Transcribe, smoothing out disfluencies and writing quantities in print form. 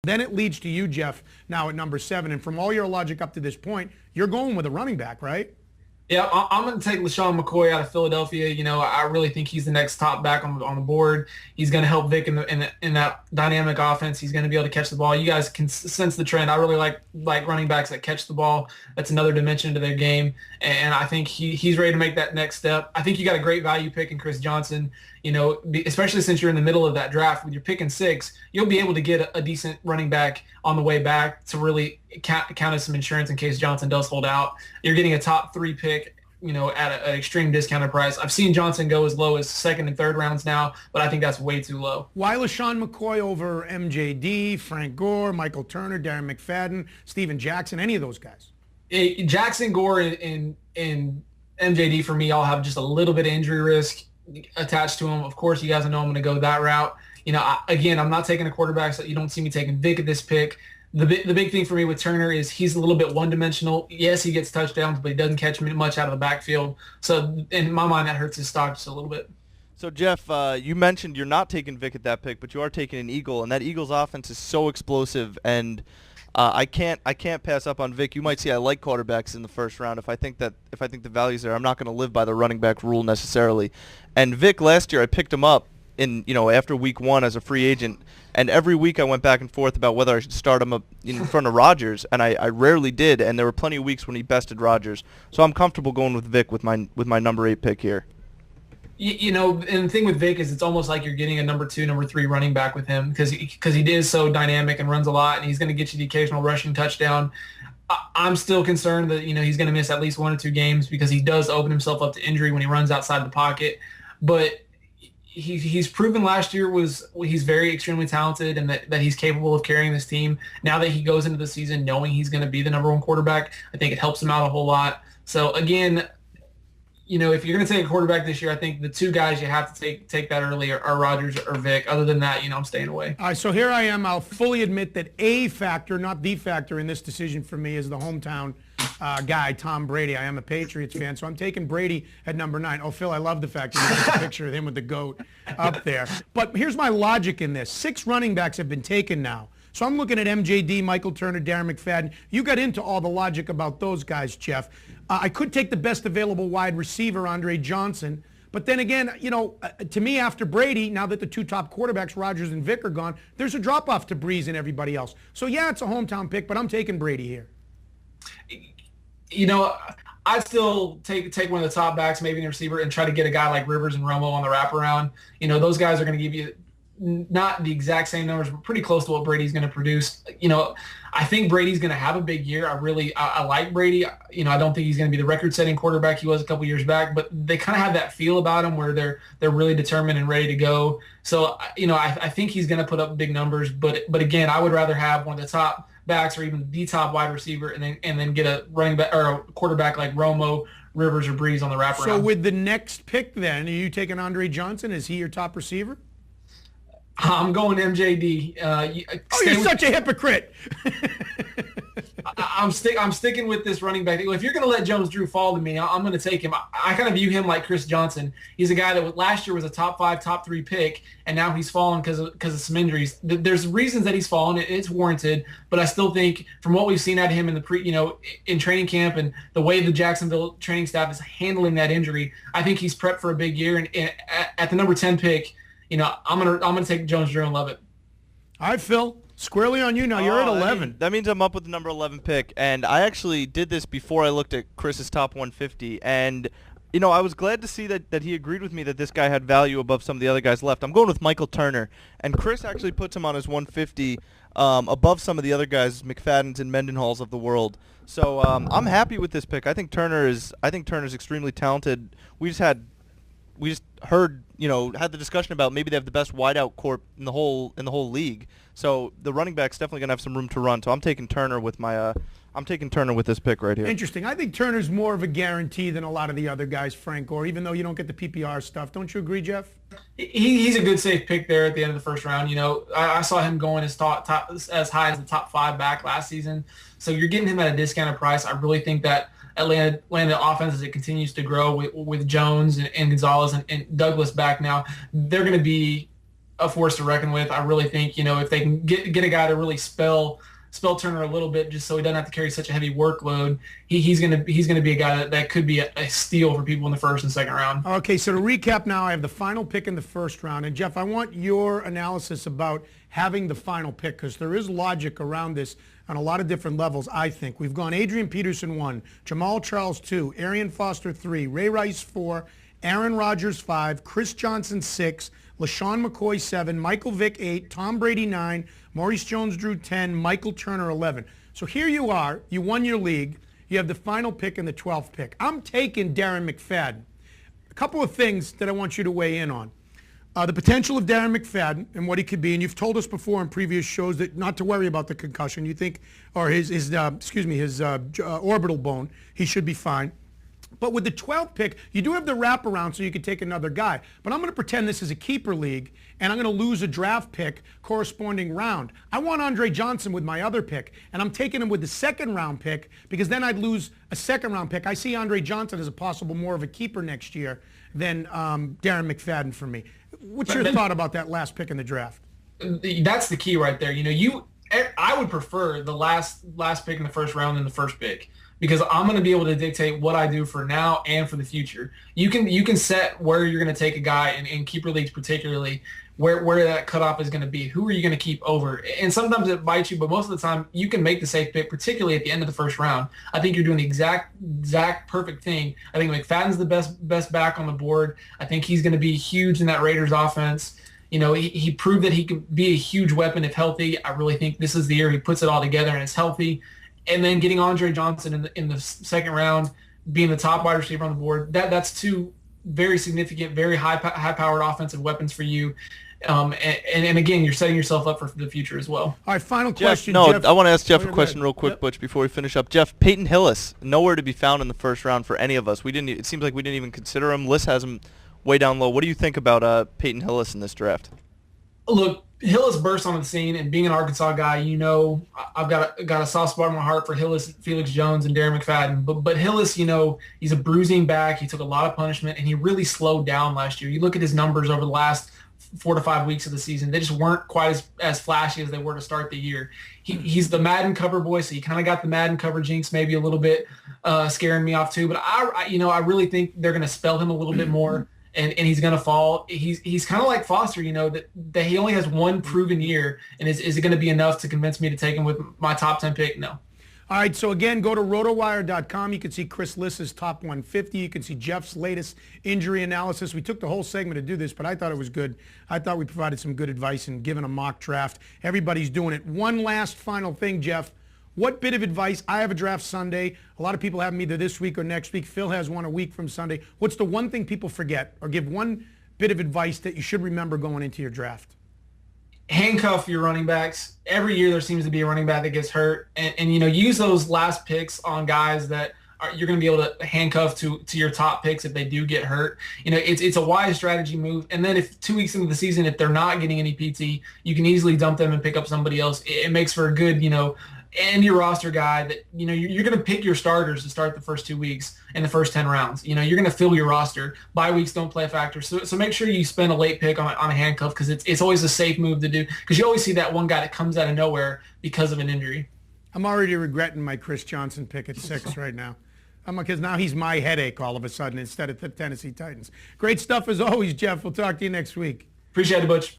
Then it leads to you, Jeff, now at number 7. And from all your logic up to this point, you're going with a running back, right? Yeah, I'm going to take LaShawn McCoy out of Philadelphia. I really think he's the next top back on the board. He's going to help Vic in that dynamic offense. He's going to be able to catch the ball. You guys can sense the trend. I really like running backs that catch the ball. That's another dimension to their game, and I think he's ready to make that next step. I think you got a great value pick in Chris Johnson. Especially since you're in the middle of that draft with your pick in 6, you'll be able to get a decent running back on the way back to really count as some insurance in case Johnson does hold out. You're getting a top 3 pick, at an extreme discounted price. I've seen Johnson go as low as 2nd and 3rd rounds now, but I think that's way too low. Why LaShawn McCoy over MJD, Frank Gore, Michael Turner, Darren McFadden, Steven Jackson, any of those guys? Jackson, Gore, and MJD for me all have just a little bit of injury risk attached to them. Of course, you guys know I'm going to go that route. I'm not taking a quarterback, so you don't see me taking Vic at this pick. The big thing for me with Turner is he's a little bit one-dimensional. Yes, he gets touchdowns, but he doesn't catch much out of the backfield. So in my mind, that hurts his stock just a little bit. So, Jeff, you mentioned you're not taking Vic at that pick, but you are taking an Eagle, and that Eagles offense is so explosive, and I can't pass up on Vic. You might see I like quarterbacks in the first round. If I think the value's there, I'm not going to live by the running back rule necessarily. And Vic last year, I picked him up after week 1 as a free agent, and every week I went back and forth about whether I should start him up in front of Rodgers, and I rarely did. And there were plenty of weeks when he bested Rodgers. So I'm comfortable going with Vic with my number 8 pick here. And the thing with Vic is it's almost like you're getting a number 2, number 3 running back with him because he is so dynamic and runs a lot, and he's going to get you the occasional rushing touchdown. I'm still concerned that he's going to miss at least 1 or 2 games because he does open himself up to injury when he runs outside the pocket. But he's proven last year he's very extremely talented and that he's capable of carrying this team. Now that he goes into the season knowing he's going to be the number 1 quarterback, I think it helps him out a whole lot. So again, if you're going to take a quarterback this year, I think the 2 guys you have to take that early are Rodgers or Vic. Other than that, I'm staying away. All right, so here I am. I'll fully admit that a factor, not the factor in this decision for me is the hometown guy, Tom Brady. I am a Patriots fan, so I'm taking Brady at number 9. Oh, Phil, I love the fact that you put a picture of him with the goat up there. But here's my logic in this. 6 running backs have been taken now. So I'm looking at MJD, Michael Turner, Darren McFadden. You got into all the logic about those guys, Jeff. I could take the best available wide receiver, Andre Johnson. But then again, to me, after Brady, now that the 2 top quarterbacks, Rodgers and Vic, are gone, there's a drop-off to Breeze and everybody else. So, yeah, it's a hometown pick, but I'm taking Brady here. I'd still take one of the top backs, maybe in the receiver, and try to get a guy like Rivers and Romo on the wraparound. Those guys are going to give you not the exact same numbers, but pretty close to what Brady's going to produce. I think Brady's going to have a big year. I like Brady. I don't think he's going to be the record-setting quarterback he was a couple years back, but they kind of have that feel about him where they're really determined and ready to go. So, I think he's going to put up big numbers, but again, I would rather have one of the top backs or even the top wide receiver and then get a running back or a quarterback like Romo, Rivers, or Breeze on the wraparound. So with the next pick then, are you taking Andre Johnson? Is he your top receiver? I'm going MJD. You're such a hypocrite. I'm sticking with this running back. If you're going to let Jones-Drew fall to me, I'm going to take him. I kind of view him like Chris Johnson. He's a guy that last year was a top 5, top 3 pick, and now he's fallen because of some injuries. There's reasons that he's fallen. It's warranted, but I still think from what we've seen out of him in the in training camp and the way the Jacksonville training staff is handling that injury, I think he's prepped for a big year. And at the number 10 pick, I'm gonna take Jones-Drew and love it. All right, Phil. Squarely on you now. You're at 11. That means I'm up with the number 11 pick, and I actually did this before I looked at Chris's top 150, and I was glad to see that he agreed with me that this guy had value above some of the other guys left. I'm going with Michael Turner, and Chris actually puts him on his 150 above some of the other guys, McFadden's and Mendenhall's of the world. So I'm happy with this pick. I think Turner's extremely talented. We just heard, had the discussion about maybe they have the best wideout corp in the whole league. So the running back's definitely gonna have some room to run. So I'm taking Turner with this pick right here. Interesting. I think Turner's more of a guarantee than a lot of the other guys, Frank Gore, even though you don't get the PPR stuff. Don't you agree, Jeff? He's a good safe pick there at the end of the first round. I saw him going as high as the top 5 back last season. So you're getting him at a discounted price. I really think that Atlanta offense, as it continues to grow with Jones and Gonzalez and Douglas back now, they're going to be a force to reckon with. I really think, if they can get a guy to really spell Turner a little bit, just so he doesn't have to carry such a heavy workload, he's gonna be a guy that could be a steal for people in the first and second round. Okay, so to recap now, I have the final pick in the first round. And Jeff, I want your analysis about having the final pick, because there is logic around this on a lot of different levels, I think. We've gone Adrian Peterson 1, Jamal Charles 2, Arian Foster 3, Ray Rice 4, Aaron Rodgers 5, Chris Johnson 6, LaShawn McCoy 7, Michael Vick 8, Tom Brady 9, Maurice Jones-Drew 10, Michael Turner 11. So here you are. You won your league. You have the final pick and the 12th pick. I'm taking Darren McFadden. A couple of things that I want you to weigh in on. The potential of Darren McFadden and what he could be, and you've told us before in previous shows that not to worry about the concussion. You think, or his orbital bone, he should be fine. But with the 12th pick, you do have the wraparound so you could take another guy. But I'm going to pretend this is a keeper league, and I'm going to lose a draft pick corresponding round. I want Andre Johnson with my other pick, and I'm taking him with the second round pick because then I'd lose a second round pick. I see Andre Johnson as a possible more of a keeper next year than Darren McFadden for me. What's your thought about that last pick in the draft? That's the key right there. I would prefer the last pick in the first round than the first pick, because I'm going to be able to dictate what I do for now and for the future. You can set where you're going to take a guy in keeper leagues, particularly where that cutoff is going to be. Who are you going to keep over? And sometimes it bites you, but most of the time you can make the safe pick, particularly at the end of the first round. I think you're doing the exact perfect thing. I think McFadden's the best back on the board. I think he's going to be huge in that Raiders offense. He proved that he could be a huge weapon if healthy. I really think this is the year he puts it all together and is healthy. And then getting Andre Johnson in the second round, being the top wide receiver on the board, that's two very significant, very high-powered offensive weapons for you. And again, you're setting yourself up for the future as well. All right, final Jeff, question. Jeff, I want to ask Jeff a a question real quick, Yep. Butch, before we finish up. Jeff, Peyton Hillis, nowhere to be found in the first round for any of us. It seems like we didn't even consider him. Liz has him way down low. What do you think about Peyton Hillis in this draft? Look, Hillis burst on the scene, and being an Arkansas guy, I've got a soft spot in my heart for Hillis, Felix Jones, and Darren McFadden. But Hillis, he's a bruising back. He took a lot of punishment, and he really slowed down last year. You look at his numbers over the last 4 to 5 weeks of the season; they just weren't quite as flashy as they were to start the year. He's the Madden cover boy, so you kind of got the Madden cover jinx, maybe a little bit scaring me off too. But I really think they're going to spell him a little bit more. And he's going to fall. He's kind of like Foster, that he only has one proven year. And is it going to be enough to convince me to take him with my top 10 pick? No. All right, so again, go to RotoWire.com. You can see Chris Liss's top 150. You can see Jeff's latest injury analysis. We took the whole segment to do this, but I thought it was good. I thought we provided some good advice in giving a mock draft. Everybody's doing it. One last final thing, Jeff. What bit of advice? I have a draft Sunday. A lot of people have them either this week or next week. Phil has one a week from Sunday. What's the one thing people forget, or give one bit of advice that you should remember going into your draft? Handcuff your running backs. Every year there seems to be a running back that gets hurt. And use those last picks on guys that you're going to be able to handcuff to your top picks if they do get hurt. It's a wise strategy move. And then if 2 weeks into the season, if they're not getting any PT, you can easily dump them and pick up somebody else. It makes for a good, and your roster guy that, you're going to pick your starters to start the first 2 weeks in the first 10 rounds. You're going to fill your roster. Bye weeks don't play a factor. So make sure you spend a late pick on a handcuff, because it's always a safe move to do, because you always see that one guy that comes out of nowhere because of an injury. I'm already regretting my Chris Johnson pick at 6 right now. Because now he's my headache all of a sudden instead of the Tennessee Titans. Great stuff as always, Jeff. We'll talk to you next week. Appreciate it, Butch.